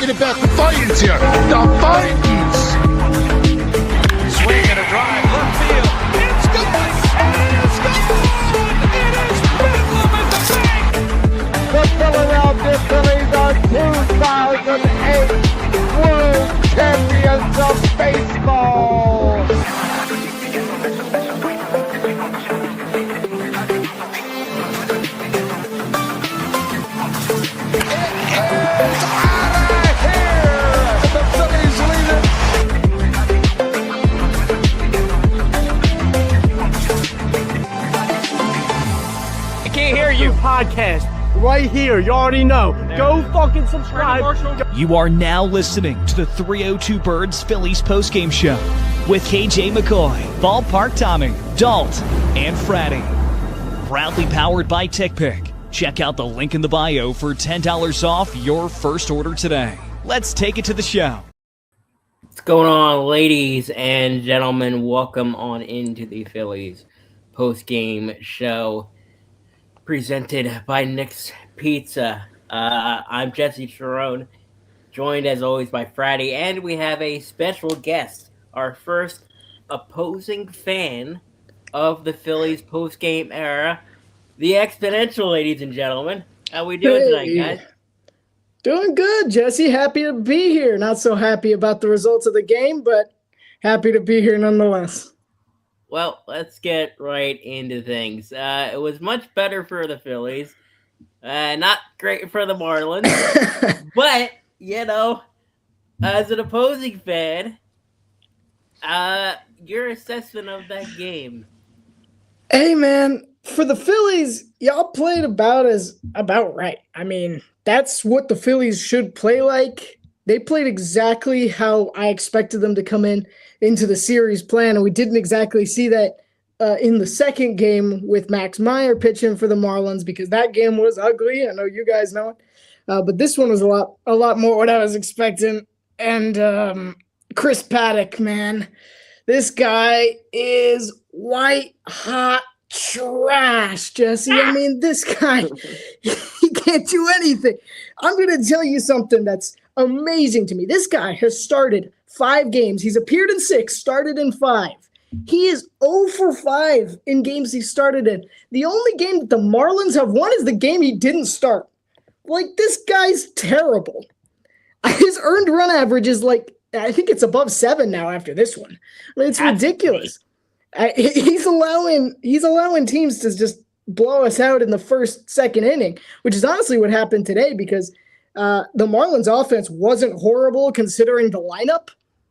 talking about Defiance here. Defiance. Swing and a drive, left field. It's gone. It is gone. It is bedlam at the bank. The Philadelphia Phillies are 2008 World Champions of Baseball. Podcast right here. You already know. Go fucking subscribe. You are now listening to the 302 Birds Phillies postgame show with KJ McCoy, Ballpark Tommy, Dalt, and Fratty. Proudly powered by TickPick. Check out the link in the bio for $10 off your first order today. Let's take it to the show. What's going on, ladies and gentlemen? Welcome on into the Phillies postgame show, presented by Nick's Pizza. I'm Jesse Sharon, joined as always by Fratty, and we have a special guest, our first opposing fan of the Phillies post-game era, the Exponential, ladies and gentlemen. How we doing tonight, guys? Doing good, Jesse. Happy to be here. Not so happy about the results of the game, but happy to be here nonetheless. Well, let's get right into things. It was much better for the Phillies. Not great for the Marlins. But, you know, as an opposing fan, your assessment of that game. Hey, man, for the Phillies, y'all played about right. I mean, that's what the Phillies should play like. They played exactly how I expected them to come into the series plan, and we didn't exactly see that in the second game with Max Meyer pitching for the Marlins, because that game was ugly. I know you guys know it, but this one was a lot more what I was expecting. And Chris Paddock, man, this guy is white hot trash, Jesse. I mean, this guy, he can't do anything. I'm going to tell you something that's amazing to me. This guy has started 5 games. He's appeared in 6, started in 5. He is 0 for 5 in games he started in. The only game that the Marlins have won is the game he didn't start. Like, this guy's terrible. His earned run average is I think it's above 7 now after this one. I mean, it's ridiculous. He's allowing teams to just blow us out in the first, second inning, which is honestly what happened today, because the Marlins offense wasn't horrible considering the lineup,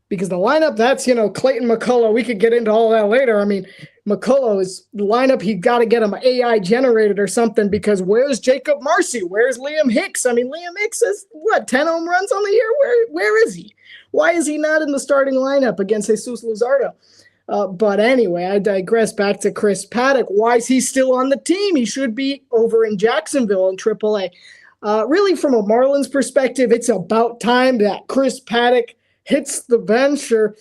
because the lineup, that's, Clayton McCullough. We could get into all that later. I mean, McCullough is the lineup. He got to get him AI generated or something, because where's Jacob Marcy? Where's Liam Hicks? I mean, Liam Hicks has, 10 home runs on the year? Where is he? Why is he not in the starting lineup against Jesus Luzardo? But anyway, I digress. Back to Chris Paddock. Why is he still on the team? He should be over in Jacksonville in AAA. Really, from a Marlins perspective, it's about time that Chris Paddock hits the bench, or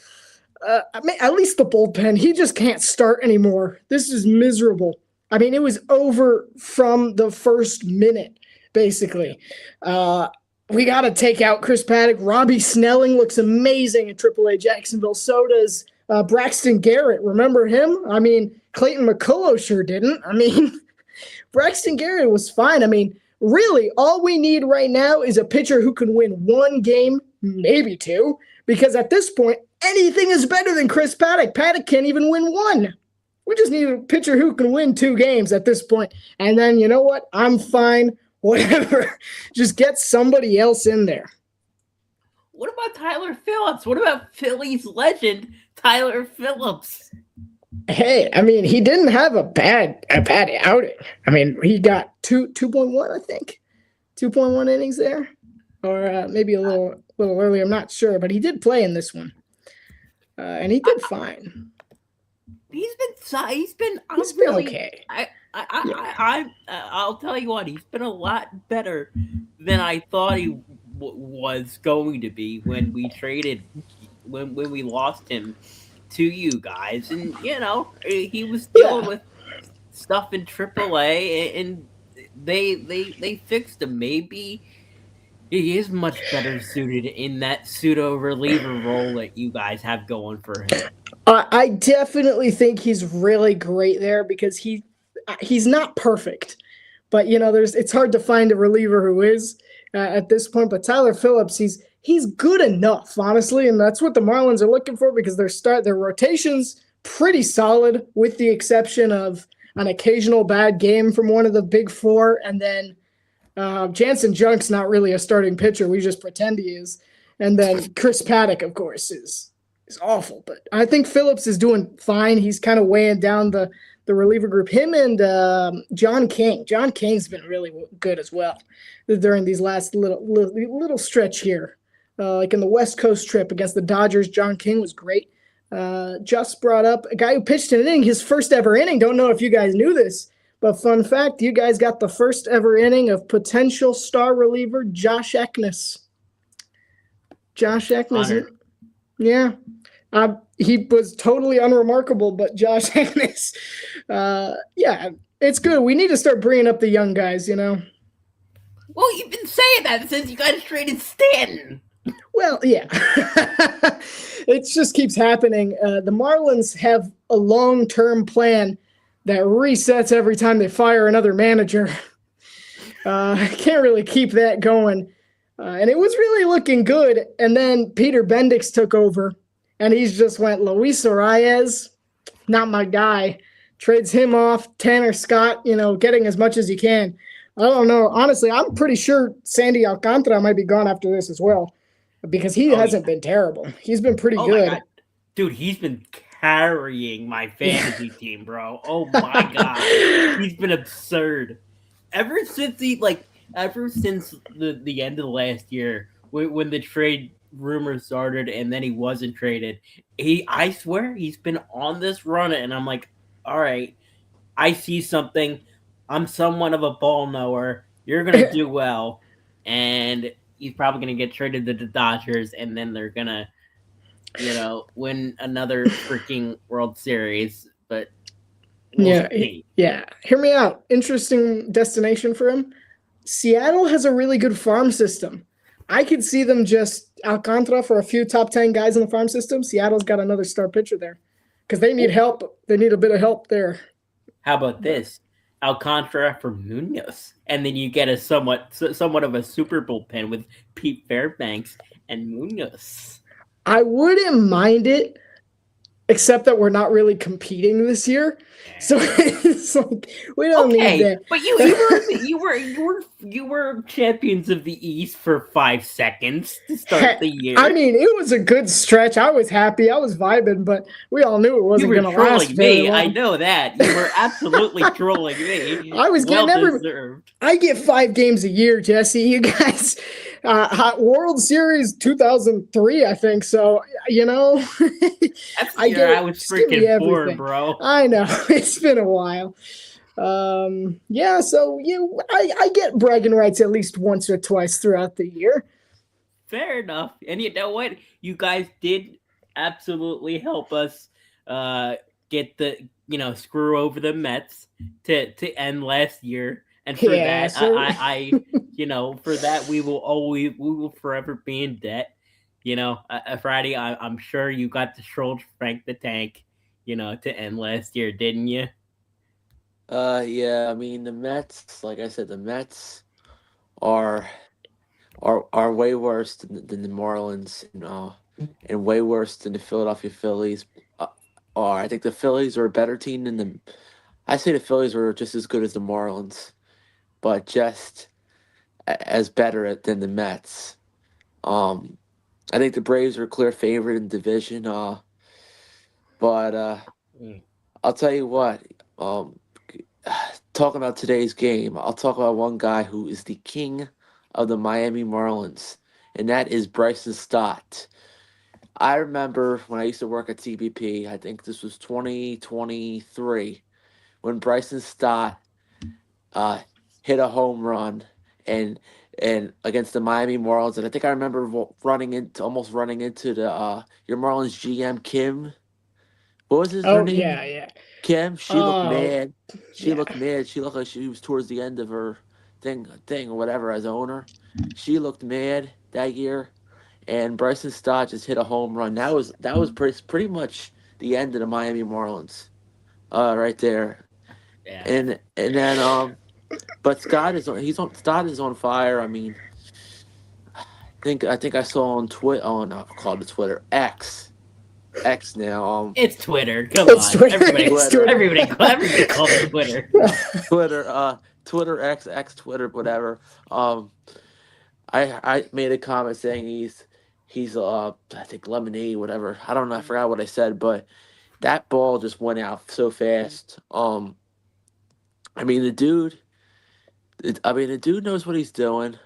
at least the bullpen. He just can't start anymore. This is miserable. I mean, it was over from the first minute, basically. We got to take out Chris Paddock. Robbie Snelling looks amazing at AAA Jacksonville. So does Braxton Garrett. Remember him? I mean, Clayton McCullough sure didn't. I mean, Braxton Garrett was fine. I mean, really, all we need right now is a pitcher who can win 1 game, maybe 2, because at this point, anything is better than Chris Paddock. Paddock can't even win 1. We just need a pitcher who can win 2 games at this point. And then, you know what? I'm fine. Whatever. Just get somebody else in there. What about Tyler Phillips? What about Phillies legend Tyler Phillips? Hey, I mean, he didn't have a bad outing. I mean, he got 2.1, I think. 2.1 innings there. Or maybe a little early, I'm not sure, but he did play in this one. And he did fine. He's been okay. I'll tell you what, he's been a lot better than I thought he was going to be when we traded, when we lost him to you guys. And, he was dealing with stuff in AAA, and they fixed him. Maybe He is much better suited in that pseudo reliever role that you guys have going for him. I definitely think he's really great there because he's not perfect, but it's hard to find a reliever who is at this point. But Tyler Phillips, he's good enough, honestly, and that's what the Marlins are looking for because their rotation's pretty solid, with the exception of an occasional bad game from one of the big four, and then Jansen Junk's not really a starting pitcher. We just pretend he is. And then Chris Paddock, of course, is awful. But I think Phillips is doing fine. He's kind of weighing down the reliever group. Him and John King. John King's been really good as well during these last little stretch here. Like in the West Coast trip against the Dodgers, John King was great. Just brought up a guy who pitched an inning, his first ever inning. Don't know if you guys knew this. But fun fact, you guys got the first ever inning of potential star reliever Josh Eknes. Josh Eknes. Yeah. He was totally unremarkable, but Josh Eknes, yeah, it's good. We need to start bringing up the young guys, Well, you've been saying that since you guys traded Stanton. Well, yeah. It just keeps happening. The Marlins have a long-term plan that resets every time they fire another manager. Can't really keep that going. And it was really looking good. And then Peter Bendix took over, and he's just went, Luis Arias, not my guy. Trades him off. Tanner Scott, getting as much as he can. I don't know. Honestly, I'm pretty sure Sandy Alcantara might be gone after this as well, because he hasn't been terrible. He's been pretty good. Dude, he's been carrying my fantasy team, bro. Oh my god. He's been absurd. Ever since the end of the last year, when the trade rumors started and then he wasn't traded, I swear he's been on this run, and I'm like, all right, I see something. I'm somewhat of a ball knower. You're gonna do well, and he's probably gonna get traded to the Dodgers, and then they're gonna win another freaking World Series. But yeah. Hear me out. Interesting destination for him. Seattle has a really good farm system. I could see them just Alcantara for a few top 10 guys in the farm system. Seattle's got another star pitcher there because they need help. They need a bit of help there. How about this? Alcantara for Munoz, and then you get a somewhat of a super bullpen with Pete Fairbanks and Munoz. I wouldn't mind it, except that we're not really competing this year, so it's like we don't need that. But you were champions of the East for 5 seconds to start the year. I mean, it was a good stretch. I was happy. I was vibing, but we all knew it wasn't going to last very long. I know that. You were absolutely trolling me. I was getting I get 5 games a year, Jesse. You guys. World Series 2003, I think. So, That's the year I was freaking born, bro. I know. It's been a while. Yeah, so I get bragging rights at least once or twice throughout the year. Fair enough. And you know what? You guys did absolutely help us get the, screw over the Mets to end last year. And for that, I for that we will forever be in debt. Friday, I'm sure you got to troll Frank the Tank, to end last year, didn't you? Yeah. I mean, the Mets, like I said, the Mets are way worse than the Marlins, and way worse than the Philadelphia Phillies. I think the Phillies are a better team than the. I say the Phillies are just as good as the Marlins, but just as better than the Mets. I think the Braves are a clear favorite in the division. But I'll tell you what. Talking about today's game, I'll talk about one guy who is the king of the Miami Marlins, and that is Bryson Stott. I remember when I used to work at TBP, I think this was 2023, when Bryson Stott hit a home run and against the Miami Marlins, and I think I remember almost running into the your Marlins GM Kim. What was her name? Yeah. Kim. She looked mad. She looked mad. She looked like she was towards the end of her thing or whatever as owner. She looked mad that year, and Bryson Stott just hit a home run. That was pretty much the end of the Miami Marlins, right there. Yeah. And then but Stott is on fire. I mean, I think I saw on I'll call it Twitter X now. It's Twitter. Come It's on. Twitter. Everybody, It's Twitter. everybody calls it Twitter. Twitter X Twitter whatever. I made a comment saying he's I think lemonade whatever. I don't know. I forgot what I said, but that ball just went out so fast. I mean the dude. The dude knows what he's doing.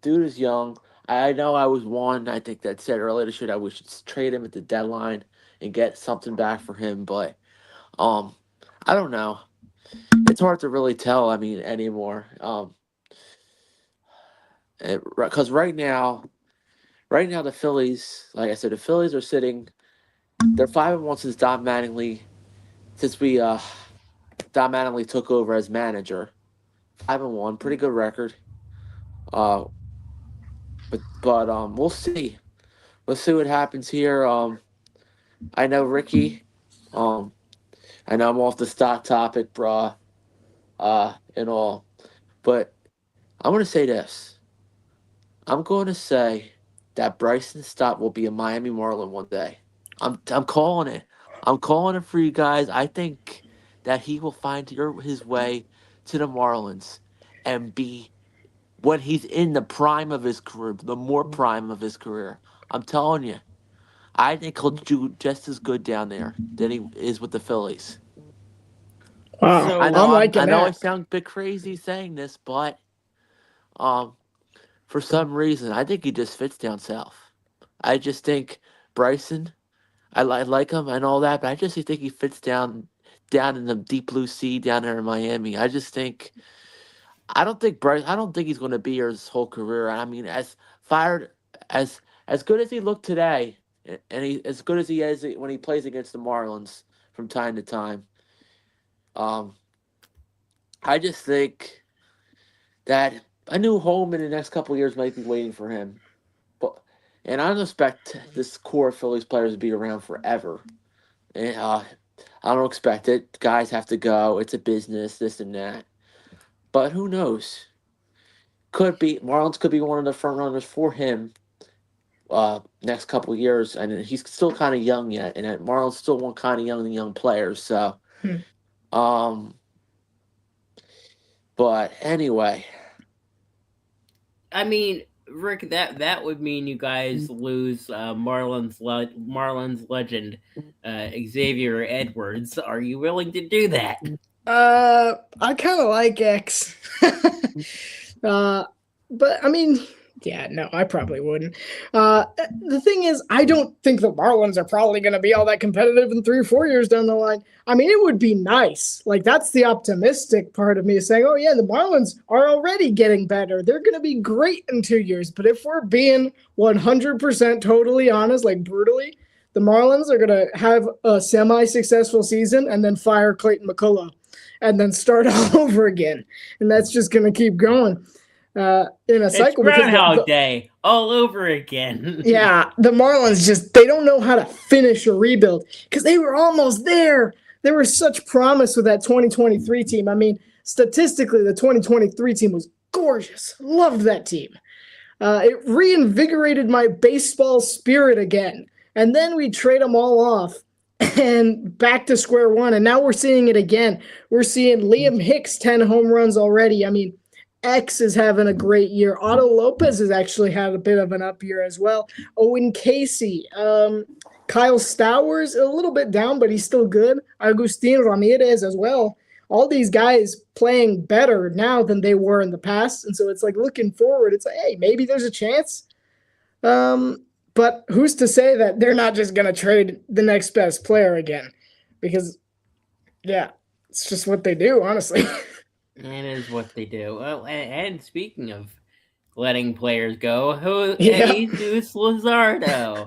Dude is young. I know I was one. I think that said earlier this year that we should trade him at the deadline and get something back for him. But I don't know. It's hard to really tell. I mean, anymore. Because right now the Phillies, like I said, the Phillies are sitting. They're 5-1 since we Don Mattingly took over as manager. 5-1, pretty good record. But we'll see. We'll see what happens here. I know Ricky. I know I'm off the stock topic, brah. And all, but I'm gonna say this. I'm going to say that Bryson Stott will be a Miami Marlin one day. I'm calling it. I'm calling it for you guys. I think that he will find his way to the Marlins and be when he's in the prime of his career, the more prime of his career. I'm telling you, I think he'll do just as good down there than he is with the Phillies. Wow, So, I know liking I know I that. sound a bit crazy saying this, but for some reason, I think he just fits down south. I just think Bryson, I like him and all that, but I just think he fits down in the deep blue sea down there in Miami. I don't think he's going to be here his whole career. I mean, fired as good as he looked today, and as good as he is when he plays against the Marlins from time to time. I just think that a new home in the next couple of years might be waiting for him. And I don't expect this core of Phillies players to be around forever. And I don't expect it. Guys have to go. It's a business, this and that. But who knows? Marlins could be one of the front runners for him next couple of years. And he's still kind of young yet. And Marlins still want kind of young players. So, but anyway. I mean, Rick, that would mean you guys lose Marlins legend Xavier Edwards. Are you willing to do that? I kind of like X. But I mean, yeah, no, I probably wouldn't. The thing is, I don't think the Marlins are probably going to be all that competitive in 3 or 4 years down the line. I mean, it would be nice. Like, that's the optimistic part of me saying, oh, yeah, the Marlins are already getting better. They're going to be great in 2 years. But if we're being 100% totally honest, like brutally, the Marlins are going to have a semi-successful season and then fire Clayton McCullough and then start all over again. And that's just going to keep going. In a cycle. It's Groundhog Day all over again. Yeah, the Marlins they don't know how to finish a rebuild because they were almost there. There was such promise with that 2023 team. I mean, statistically, the 2023 team was gorgeous. Loved that team. It reinvigorated my baseball spirit again. And then we trade them all off and back to square one. And now we're seeing it again. We're seeing Liam Hicks 10 home runs already. I mean, X is having a great year. Otto Lopez has actually had a bit of an up year as well. Owen Casey. Kyle Stowers, a little bit down, but he's still good. Agustin Ramirez as well. All these guys playing better now than they were in the past. And so it's like looking forward, it's like, hey, maybe there's a chance. But who's to say that they're not just going to trade the next best player again? Because, yeah, it's just what they do, honestly. That is what they do. Well, and speaking of letting players go, Jesus Luzardo.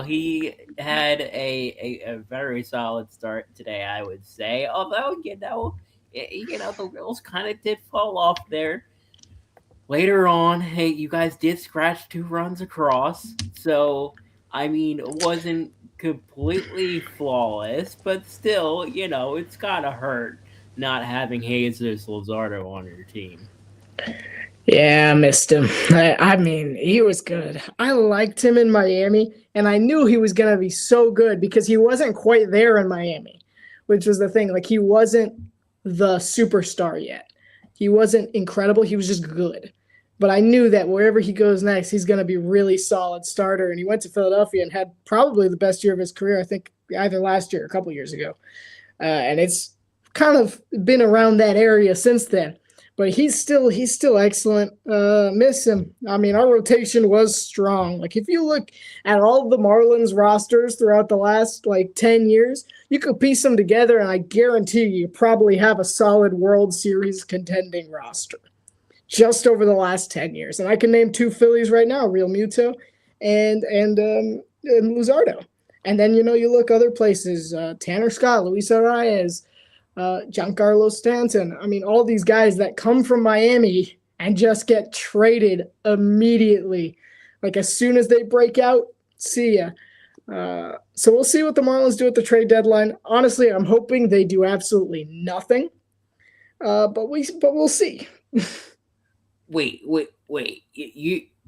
He had a very solid start today, I would say. Although, the wheels kind of did fall off there. Later on, hey, you guys did scratch 2 runs across, so I mean, it wasn't completely flawless, but still, it's gotta hurt not having Jesus Luzardo on your team. Yeah, I missed him. I mean, he was good. I liked him in Miami, and I knew he was going to be so good because he wasn't quite there in Miami, which was the thing. Like, he wasn't the superstar yet. He wasn't incredible. He was just good. But I knew that wherever he goes next, he's going to be really solid starter. And he went to Philadelphia and had probably the best year of his career, I think, either last year or a couple years ago. And it's kind of been around that area since then. But he's still excellent. Miss him. I mean, our rotation was strong. Like, if you look at all the Marlins rosters throughout the last, 10 years, you could piece them together, and I guarantee you probably have a solid World Series contending roster just over the last 10 years. And I can name 2 Phillies right now, Real Muto and Luzardo. And then, you look other places, Tanner Scott, Luis Arraez, Giancarlo Stanton. I mean, all these guys that come from Miami and just get traded immediately. Like, as soon as they break out, see ya. So we'll see what the Marlins do at the trade deadline. Honestly, I'm hoping they do absolutely nothing. But we'll see. Wait.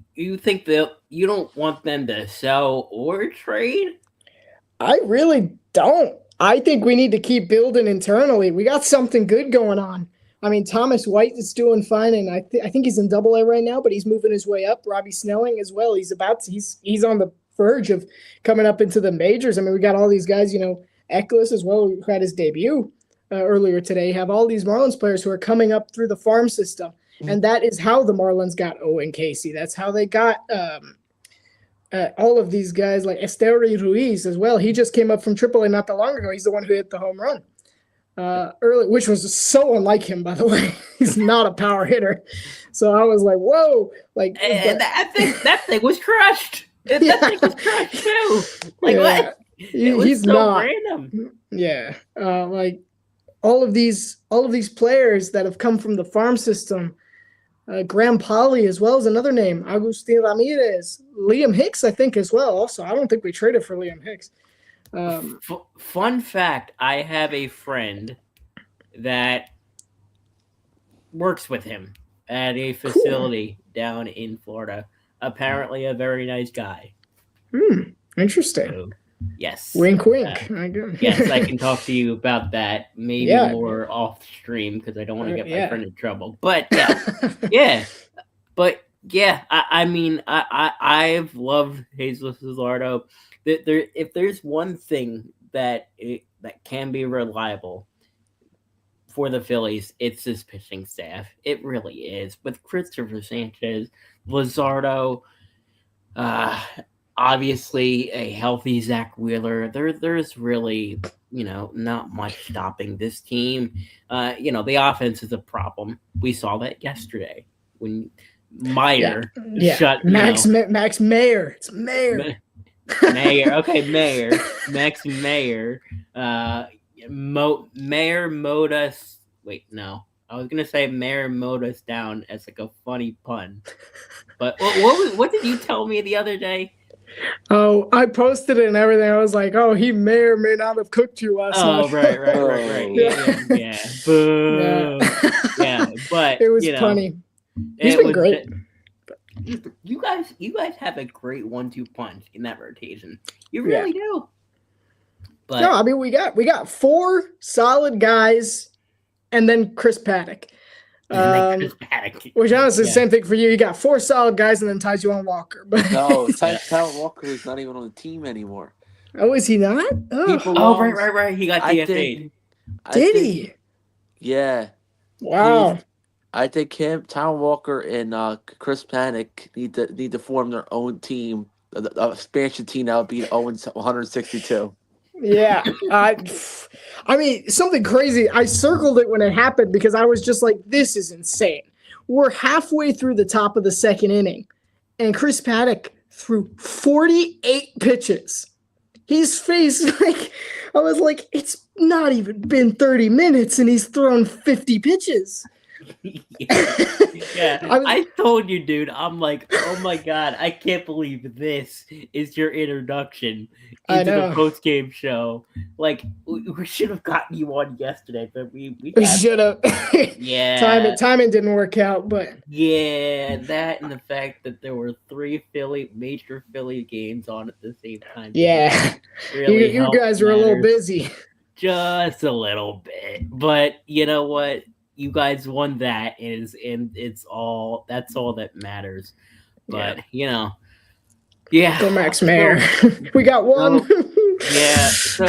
You think you don't want them to sell or trade? I really don't. I think we need to keep building internally. We got something good going on. I mean, Thomas White is doing fine, and I think he's in Double-A right now, but he's moving his way up. Robbie Snelling as well. He's on the verge of coming up into the majors. I mean, we got all these guys. Eckles as well, who had his debut earlier today. Have all these Marlins players who are coming up through the farm system, and that is how the Marlins got Owen Casey. That's how they got. All of these guys like Esteury Ruiz as well. He just came up from AAA not that long ago. He's the one who hit the home run early, which was so unlike him, by the way. He's not a power hitter. So I was like, whoa. That thing was crushed. That thing was crushed too. What? He's so not random. Yeah. All of these players that have come from the farm system, Graham Polly as well as another name, Agustin Ramirez, Liam Hicks, I think, as well. Also, I don't think we traded for Liam Hicks. Fun fact, I have a friend that works with him at a facility down in Florida. Apparently a very nice guy. Interesting. So, yes. Wink, wink. Yes, I can talk to you about that maybe more off stream because I don't want to get my friend in trouble. But yeah, I mean, I've loved Jesus Luzardo. If there's one thing that can be reliable for the Phillies, it's this pitching staff. It really is. With Christopher Sanchez, Luzardo, obviously a healthy Zach Wheeler, there's really, not much stopping this team. The offense is a problem. We saw that yesterday when Meyer shut Max Mayer. It's Mayer. Mayer. Okay, Mayer. Max Mayer. Mayer mowed us. Wait, no. I was gonna say Mayer mowed us down as like a funny pun. But what did you tell me the other day? Oh, I posted it and everything. I was like, "Oh, he may or may not have cooked you last night." Oh, right. Yeah. Boo. Yeah, but it was funny. He's been great. You guys have a great 1-2 punch in that rotation. You really do. But no, I mean we got 4 solid guys, and then Chris Paddock. Which honestly, same thing for you. You got 4 solid guys, and then Taijuan Walker. But no, Taijuan Walker is not even on the team anymore. Oh, is he not? Right. He got DFA'd. Did he? Yeah. Wow. I think Taijuan Walker, and Chris Paddock need to form their own team, the expansion team that would be 162. Yeah. I mean, something crazy. I circled it when it happened because I was just like, this is insane. We're halfway through the top of the second inning, and Chris Paddock threw 48 pitches His face, like, I was like, it's not even been 30 minutes and he's thrown 50 pitches. Yeah, I was- I told you, dude. I'm like, oh my god, I can't believe this is your introduction I into the know. post-game show. Like, we should have gotten you on yesterday, but we We had should have. Yeah. Timing didn't work out, but Yeah, that and the fact that there were 3 major Philly games on at the same time. yeah, Really you helped guys were a little matters. busy. Just a little bit. But you know what? You guys won that and that's all that matters. But yeah. Go Max Mayer. We got one. Yeah. So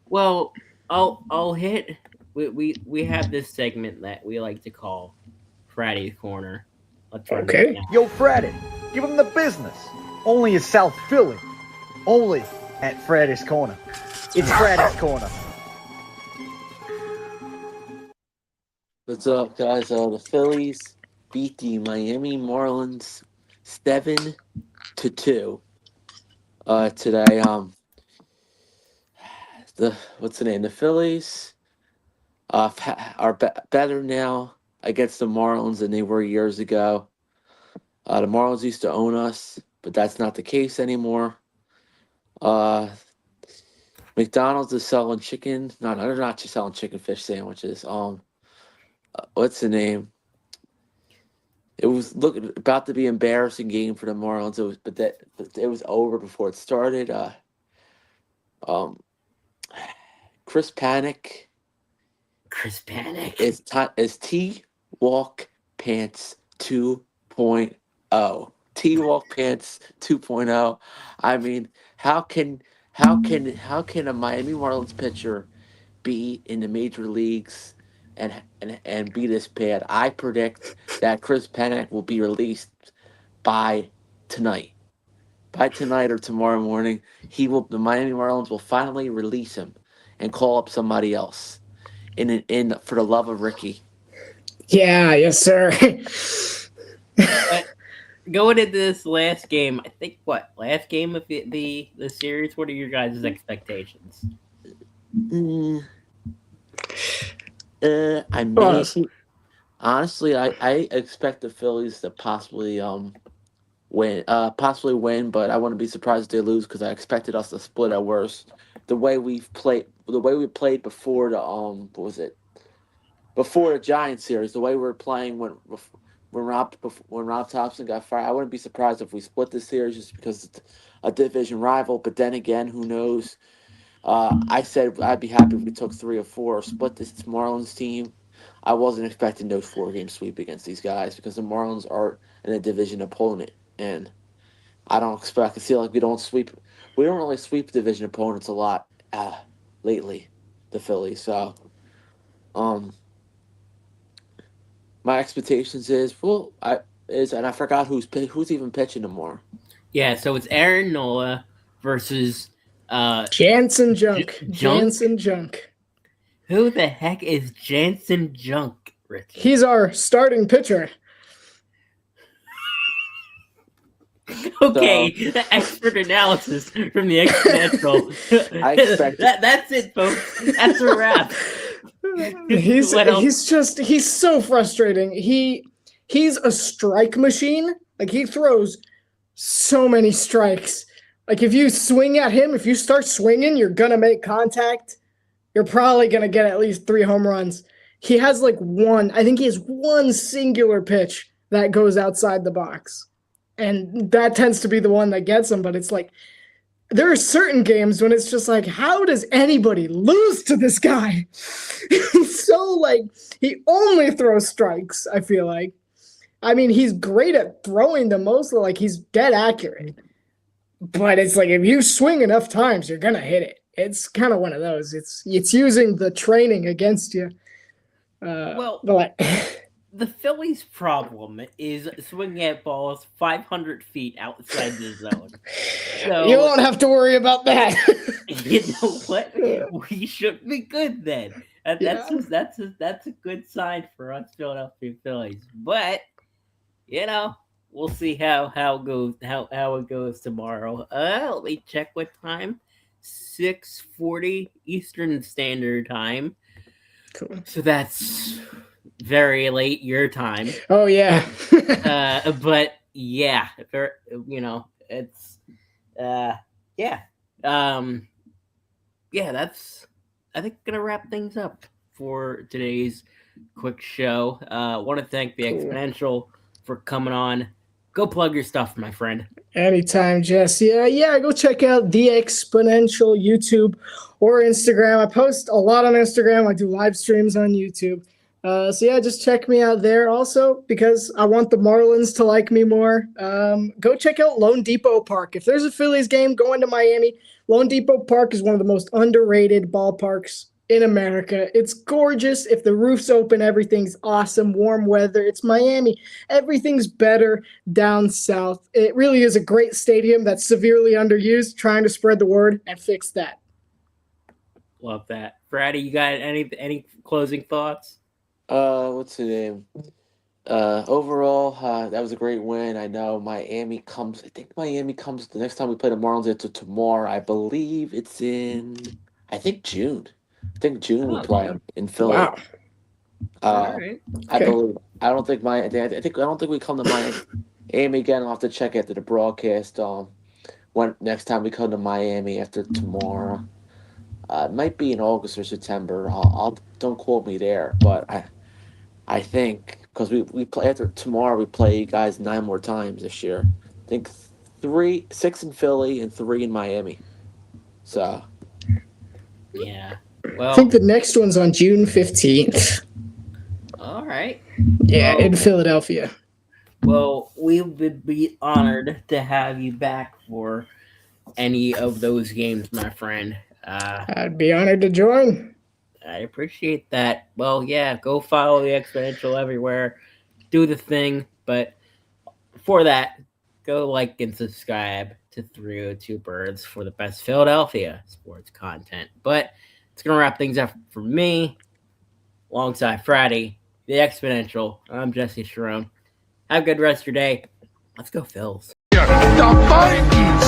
well, I'll hit we have this segment that we like to call Friday's Corner. Let's run that Okay. down. Yo, Friday, give him the business. Only in South Philly. Only at Friday's Corner. It's Friday's Corner. What's up, guys? The Phillies beat the Miami Marlins 7-2 today. What's the name? The Phillies are better now against the Marlins than they were years ago. The Marlins used to own us, but that's not the case anymore. McDonald's is selling chicken. No, they're not just selling chicken fish sandwiches. What's the name? It was about to be an embarrassing game for the Marlins. But it was over before it started. Chris Panic is T-Walk Pants 2.0. T-Walk Pants 2.0. I mean, how can a Miami Marlins pitcher be in the major leagues and be this bad? I predict that Chris Panic will be released by tonight. By tonight or tomorrow morning, the Miami Marlins will finally release him and call up somebody else. In for the love of Ricky. Yeah, yes, sir. Going into this last game, I think last game of the series. What are your guys' expectations? Honestly, I expect the Phillies to possibly win, but I wouldn't be surprised if they lose because I expected us to split at worst. The way we played before the before the Giants series, the way we were playing when Rob Thompson got fired, I wouldn't be surprised if we split the series just because it's a division rival. But then again, who knows? I said I'd be happy if we took 3 or 4 or split this Marlins team. I wasn't expecting those 4-game sweep against these guys because the Marlins are in a division opponent, and I feel like we don't really sweep division opponents a lot lately, the Phillies. So, my expectations and I forgot who's even pitching tomorrow. Yeah, so it's Aaron Nola versus Jansen Junk. Jansen Junk. Who the heck is Jansen Junk, Rich? He's our starting pitcher. Okay, expert analysis from the exponential. That's it, folks. That's a wrap. He's so frustrating. He's a strike machine. Like, he throws so many strikes. Like, if you swing at him, if you start swinging, you're gonna make contact. You're probably gonna get at least 3 home runs. He has I think he has one singular pitch that goes outside the box. And that tends to be the one that gets him, but it's like, there are certain games when it's just like, how does anybody lose to this guy? So, he only throws strikes, I feel like. I mean, he's great at throwing them mostly, he's dead accurate. But it's like, if you swing enough times, you're going to hit it. It's kind of one of those. It's using the training against you. The Phillies' problem is swinging at balls 500 feet outside the zone. So, you won't have to worry about that. You know what? We should be good then. That's a good sign for us Philadelphia Phillies. But we'll see how it goes tomorrow. Let me check what time 6:40 Eastern Standard Time. Cool. So that's very late your time. Oh yeah. But yeah, it's yeah. Yeah, that's I think gonna wrap things up for today's quick show. Want to thank the Exponential for coming on. Go plug your stuff, my friend. Anytime, Jess. Yeah, go check out The Exponential YouTube or Instagram. I post a lot on Instagram. I do live streams on YouTube. So yeah, just check me out there. Also, because I want the Marlins to like me more, go check out Lone Depot Park. If there's a Phillies game going to Miami, Lone Depot Park is one of the most underrated ballparks in America. It's gorgeous. If the roof's open, everything's awesome. Warm weather. It's Miami. Everything's better down south. It really is a great stadium that's severely underused. Trying to spread the word and fix that. Love that. Brady, you got any closing thoughts? What's the name? Overall, that was a great win. I know Miami comes the next time we play the Marlins. It's tomorrow. I believe it's in, June. I think June we play them in Philly. Wow. All right. I believe. I don't think we come to Miami again. I'll have to check after the broadcast. When next time we come to Miami after tomorrow. It might be in August or September. I'll don't quote me there, but I think because we play after tomorrow, we play you guys 9 more times this year. I think 6 in Philly and 3 in Miami. So yeah. Well, I think the next one's on June 15th. All right. Yeah, in Philadelphia. Well, we would be honored to have you back for any of those games, my friend. I'd be honored to join. I appreciate that. Well, yeah, go follow the Exponential everywhere. Do the thing. But for that, go like and subscribe to 302 Birds for the best Philadelphia sports content. But it's going to wrap things up for me, alongside Friday, the Exponential. I'm Jesse Sharon. Have a good rest of your day. Let's go, Phils. The Vikings.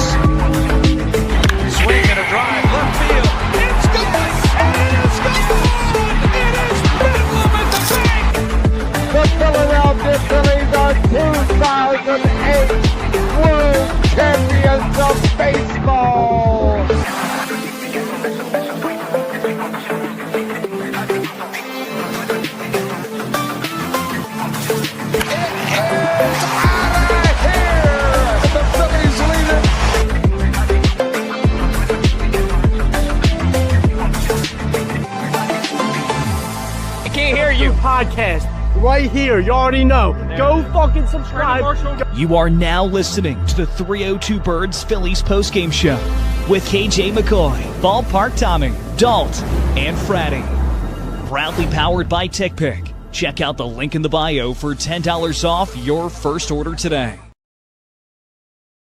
Swing and a drive, left field. It's going, and it is gone! It is Bedlam at the bank! The Philadelphia Phillies are 2008 World Champions of Baseball. Podcast right here. You already know. Go fucking subscribe. You are now listening to the 302 Birds Phillies postgame show with KJ McCoy, Ballpark Tommy, Dalt, and Fratty. Proudly powered by TickPick. Check out the link in the bio for $10 off your first order today.